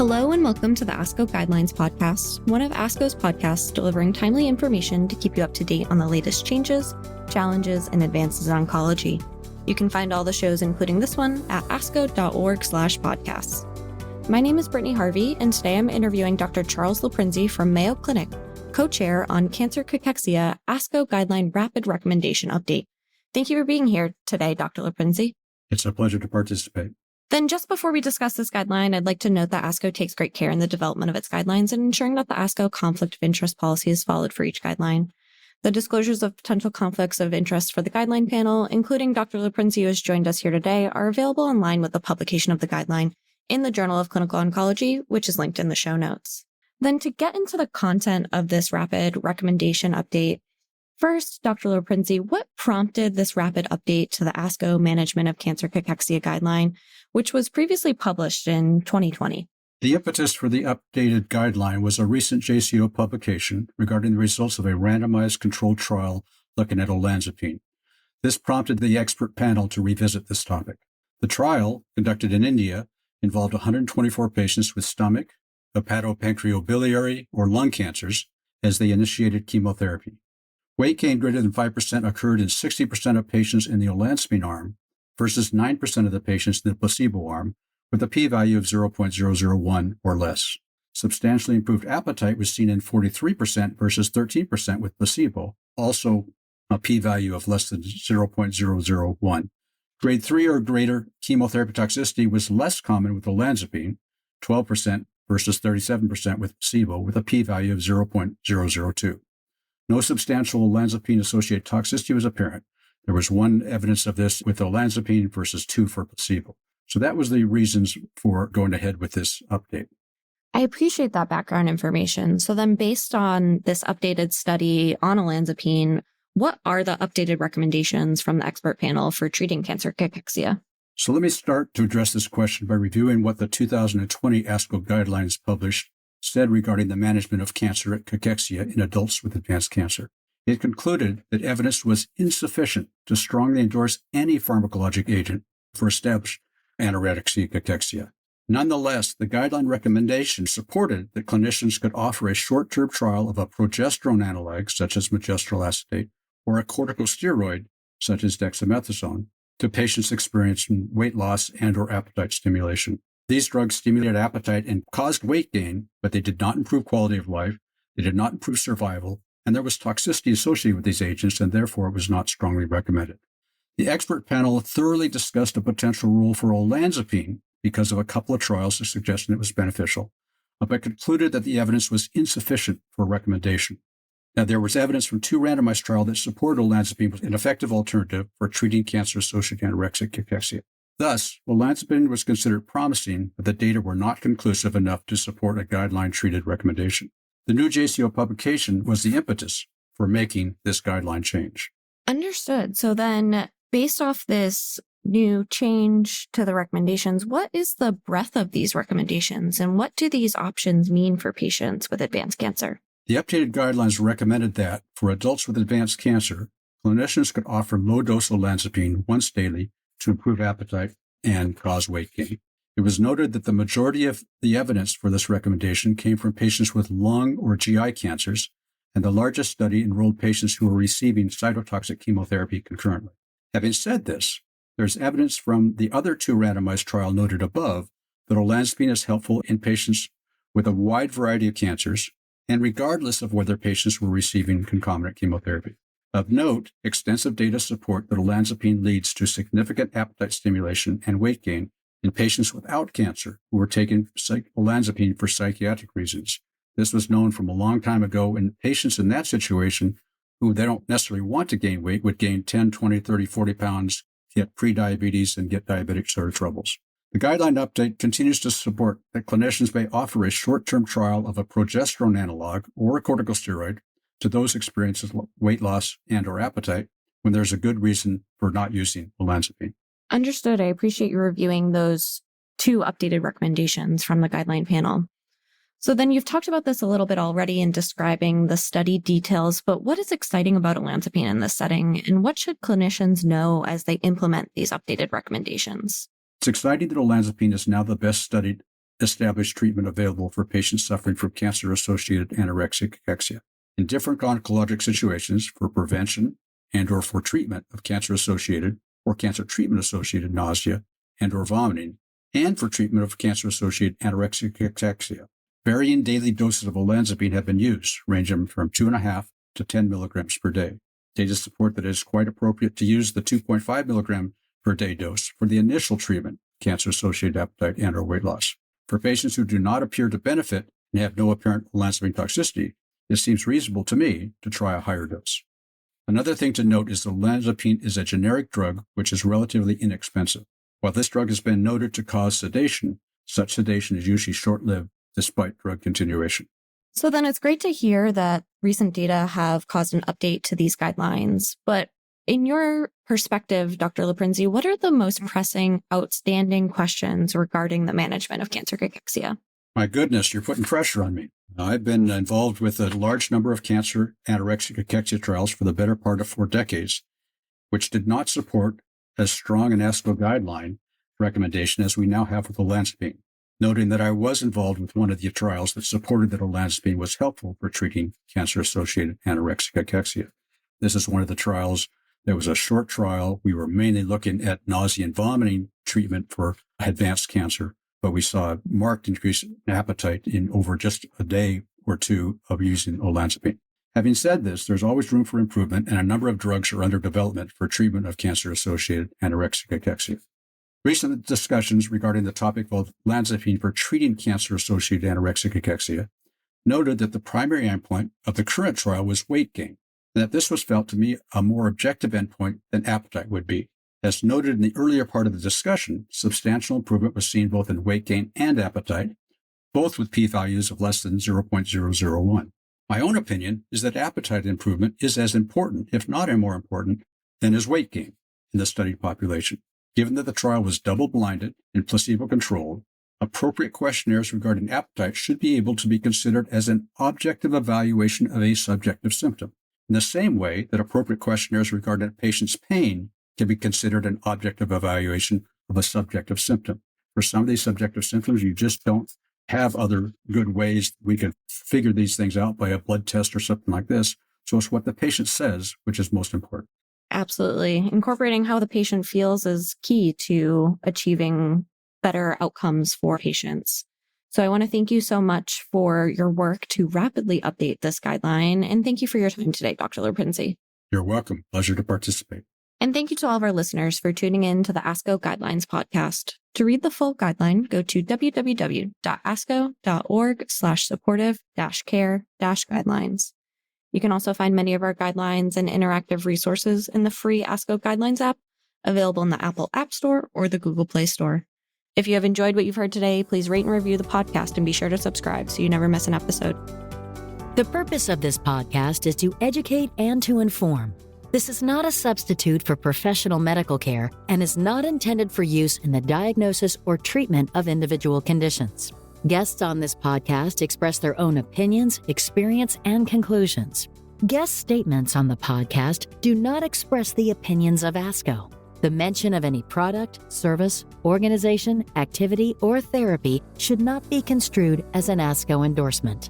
Hello and welcome to the ASCO Guidelines podcast, one of ASCO's podcasts delivering timely information to keep you up to date on the latest changes, challenges, and advances in oncology. You can find all the shows, including this one, at asco.org/podcasts. My name is Brittany Harvey, and today I'm interviewing Dr. Charles Loprinzi from Mayo Clinic, co-chair on Cancer Cachexia ASCO Guideline Rapid Recommendation Update. Thank you for being here today, Dr. Loprinzi. It's a pleasure to participate. Then just before we discuss this guideline, I'd like to note that ASCO takes great care in the development of its guidelines and ensuring that the ASCO conflict of interest policy is followed for each guideline. The disclosures of potential conflicts of interest for the guideline panel, including Dr. Loprinzi, who has joined us here today, are available in line with the publication of the guideline in the Journal of Clinical Oncology, which is linked in the show notes. Then to get into the content of this rapid recommendation update, first, Dr. Loprinzi, what prompted this rapid update to the ASCO Management of Cancer Cachexia guideline, which was previously published in 2020? The impetus for the updated guideline was a recent JCO publication regarding the results of a randomized controlled trial looking at olanzapine. This prompted the expert panel to revisit this topic. The trial, conducted in India, involved 124 patients with stomach, hepatopancreatobiliary, or lung cancers as they initiated chemotherapy. Weight gain greater than 5% occurred in 60% of patients in the olanzapine arm versus 9% of the patients in the placebo arm, with a p-value of 0.001 or less. Substantially improved appetite was seen in 43% versus 13% with placebo, also a p-value of less than 0.001. Grade 3 or greater chemotherapy toxicity was less common with olanzapine, 12% versus 37% with placebo, with a p-value of 0.002. No substantial olanzapine-associated toxicity was apparent. There was one evidence of this with olanzapine versus 2 for placebo. So that was the reasons for going ahead with this update. I appreciate that background information. So then based on this updated study on olanzapine, what are the updated recommendations from the expert panel for treating cancer cachexia? So let me start to address this question by reviewing what the 2020 ASCO guidelines published said regarding the management of cancer at cachexia in adults with advanced cancer. It concluded that evidence was insufficient to strongly endorse any pharmacologic agent for established anorexia cachexia. Nonetheless, the guideline recommendation supported that clinicians could offer a short-term trial of a progesterone analog, such as magestrol acetate, or a corticosteroid, such as dexamethasone, to patients experiencing weight loss and or appetite stimulation. These drugs stimulated appetite and caused weight gain, but they did not improve quality of life, they did not improve survival, and there was toxicity associated with these agents, and therefore it was not strongly recommended. The expert panel thoroughly discussed a potential role for olanzapine because of a couple of trials that suggested it was beneficial, but concluded that the evidence was insufficient for recommendation. Now, there was evidence from 2 randomized trials that supported olanzapine was an effective alternative for treating cancer-associated anorexic cachexia. Thus, olanzapine was considered promising, but the data were not conclusive enough to support a guideline-treated recommendation. The new JCO publication was the impetus for making this guideline change. Understood. So then, based off this new change to the recommendations, what is the breadth of these recommendations, and what do these options mean for patients with advanced cancer? The updated guidelines recommended that, for adults with advanced cancer, clinicians could offer low-dose olanzapine once daily to improve appetite and cause weight gain. It was noted that the majority of the evidence for this recommendation came from patients with lung or GI cancers, and the largest study enrolled patients who were receiving cytotoxic chemotherapy concurrently. Having said this, there's evidence from the other 2 randomized trials noted above that olanzapine is helpful in patients with a wide variety of cancers, and regardless of whether patients were receiving concomitant chemotherapy. Of note, extensive data support that olanzapine leads to significant appetite stimulation and weight gain in patients without cancer who were taking olanzapine for psychiatric reasons. This was known from a long time ago, and patients in that situation who they don't necessarily want to gain weight would gain 10, 20, 30, 40 pounds, get prediabetes, and get diabetic sort of troubles. The guideline update continues to support that clinicians may offer a short-term trial of a progesterone analog or a corticosteroid to those experiencing weight loss and or appetite when there's a good reason for not using olanzapine. Understood. I appreciate you reviewing those 2 updated recommendations from the guideline panel. So then you've talked about this a little bit already in describing the study details, but what is exciting about olanzapine in this setting, and what should clinicians know as they implement these updated recommendations? It's exciting that olanzapine is now the best studied established treatment available for patients suffering from cancer-associated anorexic cachexia. In different oncologic situations for prevention and or for treatment of cancer-associated or cancer treatment-associated nausea and or vomiting, and for treatment of cancer-associated anorexic cachexia, varying daily doses of olanzapine have been used, ranging from 2.5 to 10 milligrams per day. Data support that it is quite appropriate to use the 2.5 milligram per day dose for the initial treatment of cancer-associated appetite and or weight loss. For patients who do not appear to benefit and have no apparent olanzapine toxicity, it seems reasonable to me to try a higher dose. Another thing to note is that olanzapine is a generic drug which is relatively inexpensive. While this drug has been noted to cause sedation, such sedation is usually short-lived despite drug continuation. So then it's great to hear that recent data have caused an update to these guidelines. But in your perspective, Dr. Loprinzi, what are the most pressing, outstanding questions regarding the management of cancer cachexia? My goodness, you're putting pressure on me. I've been involved with a large number of cancer anorexic cachexia trials for the better part of 4 decades, which did not support as strong an ASCO guideline recommendation as we now have with olanzapine, noting that I was involved with one of the trials that supported that olanzapine was helpful for treating cancer-associated anorexic cachexia. This is one of the trials that was a short trial. We were mainly looking at nausea and vomiting treatment for advanced cancer, but we saw a marked increase in appetite in over just a day or two of using olanzapine. Having said this, there's always room for improvement, and a number of drugs are under development for treatment of cancer-associated anorexic cachexia. Recent discussions regarding the topic of olanzapine for treating cancer-associated anorexic cachexia noted that the primary endpoint of the current trial was weight gain, and that this was felt to be a more objective endpoint than appetite would be. As noted in the earlier part of the discussion, substantial improvement was seen both in weight gain and appetite, both with p-values of less than 0.001. My own opinion is that appetite improvement is as important, if not more important, than is weight gain in the studied population. Given that the trial was double-blinded and placebo-controlled, appropriate questionnaires regarding appetite should be able to be considered as an objective evaluation of a subjective symptom, in the same way that appropriate questionnaires regarding a patient's pain can be considered an objective evaluation of a subjective symptom. For some of these subjective symptoms, you just don't have other good ways we can figure these things out by a blood test or something like this. So it's what the patient says, which is most important. Absolutely. Incorporating how the patient feels is key to achieving better outcomes for patients. So I want to thank you so much for your work to rapidly update this guideline. And thank you for your time today, Dr. Loprinzi. You're welcome. Pleasure to participate. And thank you to all of our listeners for tuning in to the ASCO Guidelines podcast. To read the full guideline, go to www.asco.org/supportive-care-guidelines. You can also find many of our guidelines and interactive resources in the free ASCO Guidelines app, available in the Apple App Store or the Google Play Store. If you have enjoyed what you've heard today, please rate and review the podcast and be sure to subscribe so you never miss an episode. The purpose of this podcast is to educate and to inform. This is not a substitute for professional medical care and is not intended for use in the diagnosis or treatment of individual conditions. Guests on this podcast express their own opinions, experience, and conclusions. Guest statements on the podcast do not express the opinions of ASCO. The mention of any product, service, organization, activity, or therapy should not be construed as an ASCO endorsement.